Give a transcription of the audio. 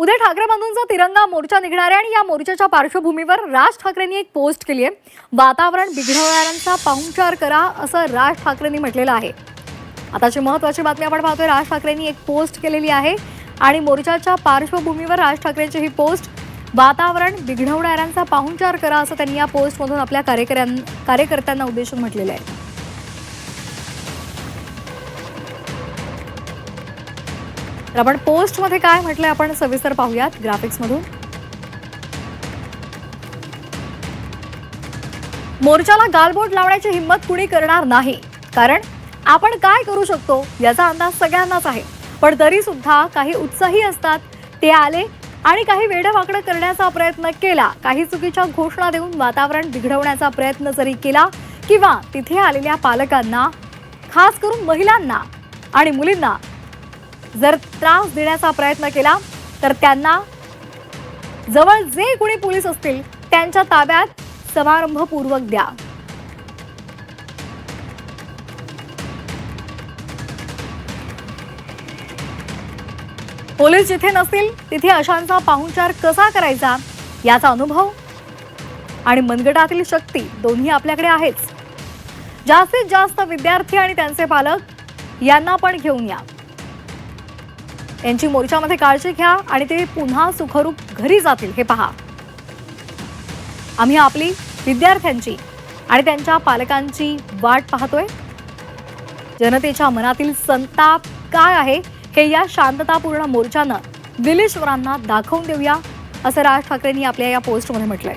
उद्या ठाकरे बंधूंचा तिरंगा मोर्चा निघणार आहे आणि या मोर्चाच्या पार्श्वभूमीवर राज ठाकरेंनी एक पोस्ट केली आहे. वातावरण बिघडवणाऱ्यांचा पाहुणचार करा असं राज ठाकरेंनी म्हटलेलं आहे. आताची महत्त्वाची बातमी आपण पाहतोय. राज ठाकरेंनी एक पोस्ट केलेली आहे आणि मोर्चाच्या पार्श्वभूमीवर राज ठाकरेंची ही पोस्ट, वातावरण बिघडवणाऱ्यांचा पाहुणचार करा असं त्यांनी या पोस्टमधून आपल्या कार्यकर्त्यांना उद्देशून म्हटलेलं आहे. तर आपण पोस्टमध्ये काय म्हटलंय आपण सविस्तर पाहूयात ग्राफिक्समधून. मोर्चाला गालबोट लावण्याची हिंमत कुणी करणार नाही, कारण आपण काय करू शकतो याचा अंदाज सगळ्यांनाच आहे. पण तरी सुद्धा काही उत्साही असतात, ते आले आणि काही वेडवाकडं करण्याचा प्रयत्न केला, काही चुकीच्या घोषणा देऊन वातावरण बिघडवण्याचा प्रयत्न जरी केला किंवा तिथे आलेल्या पालकांना, खास करून महिलांना आणि मुलींना जर त्रास देण्याचा प्रयत्न केला तर त्यांना जवळ जे कोणी पोलीस असतील त्यांच्या ताब्यात समारंभपूर्वक द्या. पोलीस जिथे नसतील तिथे अशांचा पाहुणचार कसा करायचा याचा अनुभव आणि मनगटातील शक्ती दोन्ही आपल्याकडे आहेच. जास्तीत जास्त विद्यार्थी आणि त्यांचे पालक यांना पण घेऊन या. यांची मोर्चामध्ये काळजी घ्या आणि ते पुन्हा सुखरूप घरी जातील हे पहा. आम्ही आपली, विद्यार्थ्यांची आणि त्यांच्या पालकांची वाट पाहतोय. जनतेच्या मनातील संताप काय आहे हे या शांततापूर्ण मोर्चानं दिल्लीश्वरांना दाखवून देऊया असं राज ठाकरेंनी आपल्या या पोस्टमध्ये म्हटलंय.